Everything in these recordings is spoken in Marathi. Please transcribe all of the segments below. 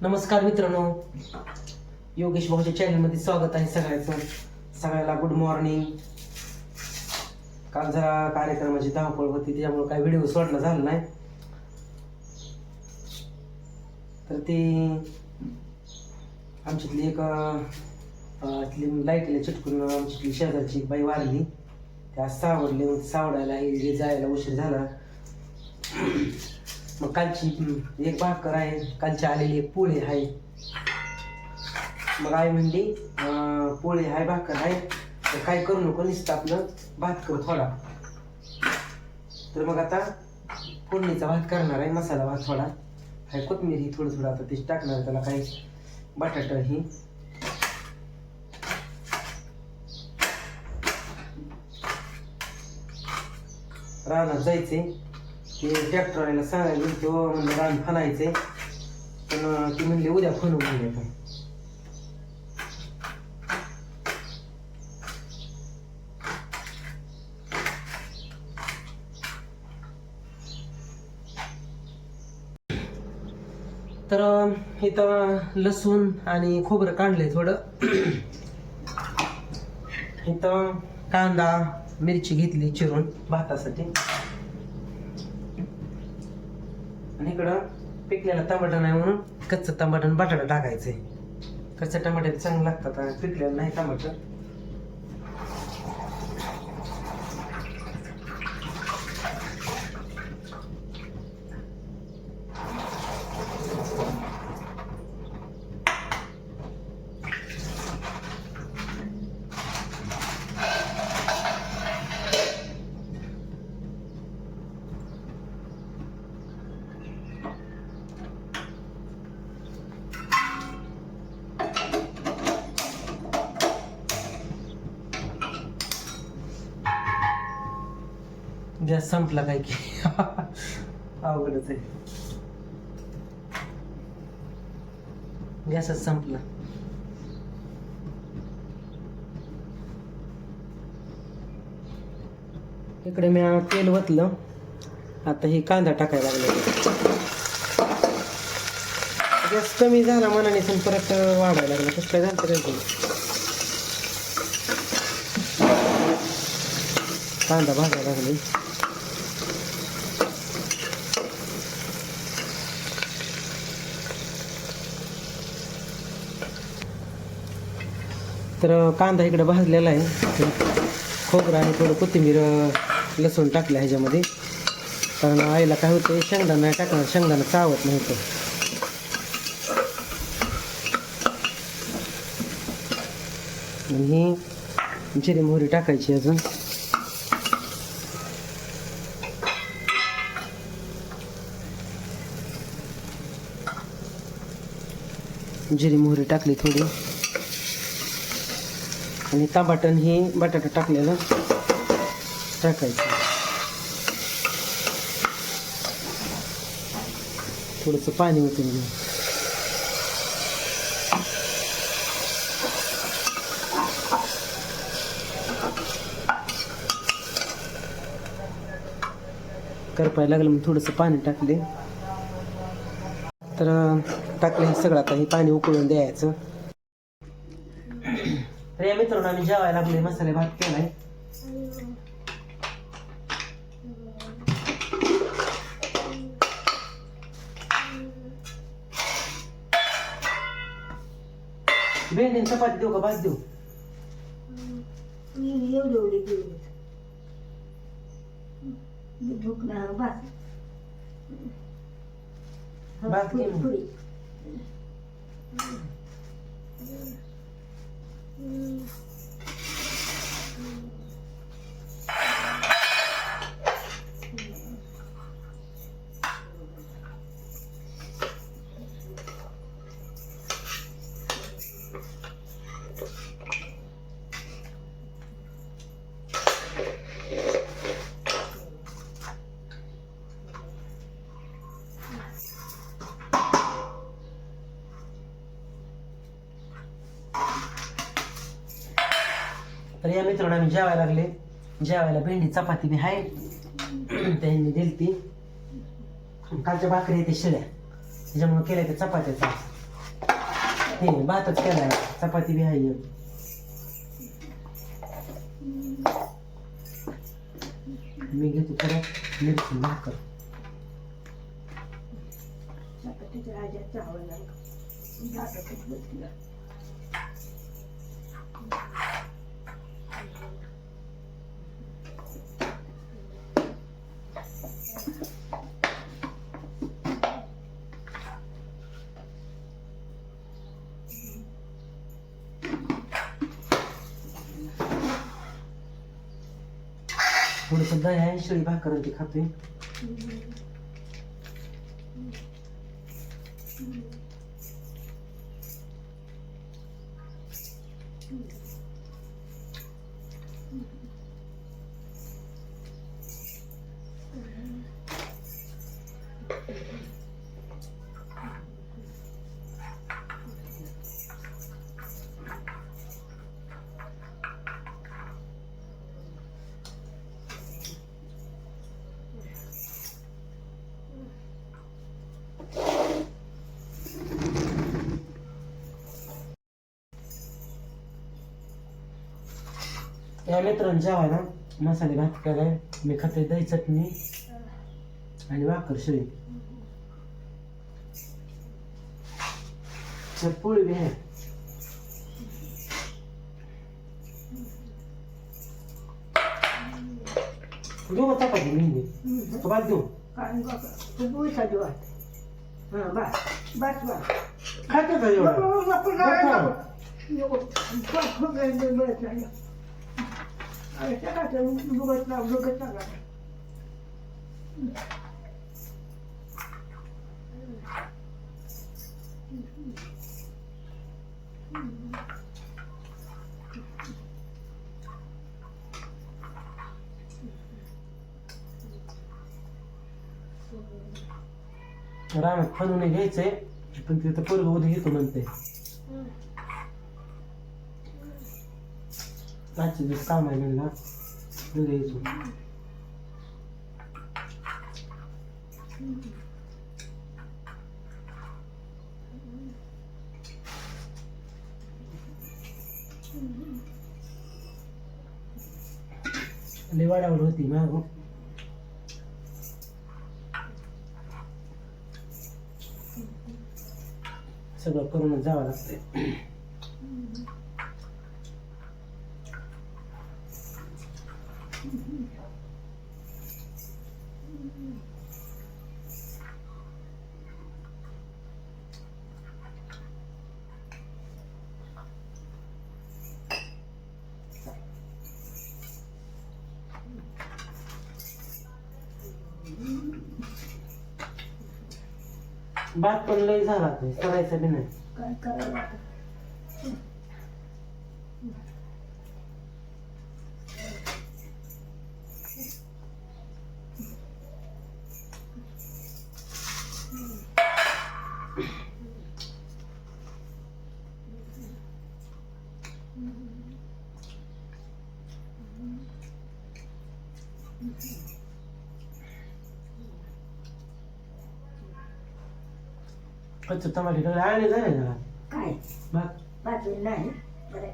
नमस्कार मित्रांनो, योगेश भाऊच्या चॅनलमध्ये स्वागत आहे सगळ्याचं. सगळ्याला गुड मॉर्निंग. काल जरा कार्यक्रमाची धावपळ होती त्याच्यामुळे काही व्हिडिओ सोडणं झालं नाही. तर ते आमच्यातली एक लाईटीला चिटकून आमच्यातली शेजारची एक बाई वारली. त्या सावडले सावडायला जायला उशीर झाला. मग कालची एक भाकर आहे, कालची आलेली एक पोळी आहे. मग आई म्हणली पोळी आहे भाकर आहे तर काय करू नको, नुसतं आपलं भात कर थोडा. तर मग आता फोडणीचा भात करणार आहे, मसाला भात थोडा आहे, कोथिंबीर ही थोडं थोडं आता तेच टाकणार. त्याला काही बटाटा ही रानात जायचे. ते ट्रॅक्टरला सांगायला गेली तेव्हा म्हणलं रान फनायचे, पण ती म्हणली उद्या फनू म्हणले. तर इथं लसूण आणि खोबरं काढलंय थोडं. इथं कांदा मिरची घेतली चिरून भातासाठी. आणि इकडं पिकलेला टमाटा नाही म्हणून कच्चं टमाटर बटाटा टाकायचे. कच्च्या टमाट्यात चांगलं लागतात, पिकलेलं नाही टमाटर. गॅस संपला काय की अवघडच आहे, गॅसच संपला. इकडे मी तेल वतलं, आता ही कांदा टाकायला लागला. गॅस कमी झाला मनाने पण परत वाढायला लागला. कसं काय झालं तरी कांदा भाजायला लागले. तर कांदा इकडे भाजलेला आहे. खोबरं आणि थोडं कोथिंबीर लसूण टाकलं ह्याच्यामध्ये, कारण आईला काय होतं शेंगदाणा नाही टाकणार, शेंगदाणा चावत नव्हतं. आणि ही जिरी मोहरी टाकायची अजून. जिरी मोहरी टाकली थोडी, आणि टमाटर ही बटाटा टाकलेलं टाकायचं. थोडंसं पाणी ओतून घेऊ. करपायला लागलं मग थोडंसं पाणी टाकले. तर टाकले हे सगळं. आता हे पाणी उकळून द्यायचं. तर या मित्रांनो आम्ही जेवायला लागले. मसाले भात केलाय. भेंडी चपाती देऊ का भात देऊ? भात घे. तर या मित्रांनो आम्ही जेवायला लागले. जेवायला भेंडी चपाती बी आहे, त्यांनी दिली ती. कालच्या भाकरी येते शिळ्या, त्याच्यामुळे केल्या त्या चपात्याचा. हे भातच केलाय, चपाती बी आहे. मी घेतो थोडं मिरची भाकर. थोडस दही आहे, शिळी भाकर आणि ती खातोय. या मित्रांनो जेवायला मसाले भात केलाय. मी खाते दही चटणी आणि भाकर शिळी. पोळी बी आहे. घेऊ का चपाती मेहंदी तो भात घेऊ खाते का एवढं रानात फणून घ्यायचंय, पण तिथं पोरग उद्या घेतो म्हणते. आजचे दिवस काम आहे म्हणला उद्या यायचो. लय वाढावड होती मागं. सगळं करूनच जावं लागतंय. भात पण लय झाला, करायचं बी नाही. काय करायला कच्चं टमाटे टाकले आणि झाले जरा काय भात. पाचवी नाही बरं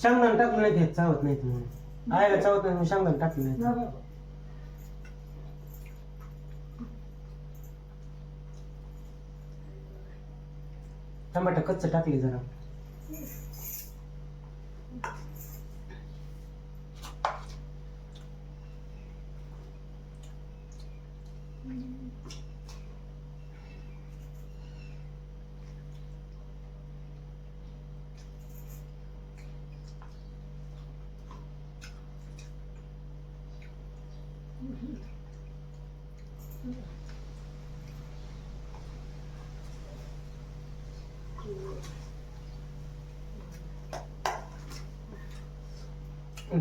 शेंगदाणा टाकलं नाही ते चावत नाही म्हणून. आयला चावत नाही म्हणून शेंगदाणा टाकलं नाही. बाबा टमाटर कच्चं टाकले जरा.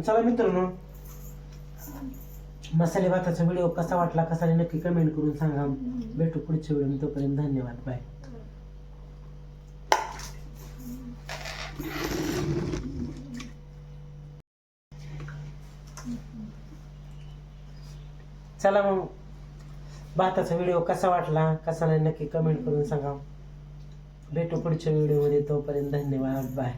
चला मित्रांनो मसाले भाताचा व्हिडिओ कसा वाटला कसा नाही नक्की कमेंट करून सांगा. भेटू पुढच्या व्हिडिओ. तोपर्यंत धन्यवाद. बाय. चला मग भाताचा व्हिडिओ कसा वाटला कसा नाही नक्की कमेंट करून सांगा. भेटू पुढच्या व्हिडिओमध्ये. तोपर्यंत धन्यवाद. बाय.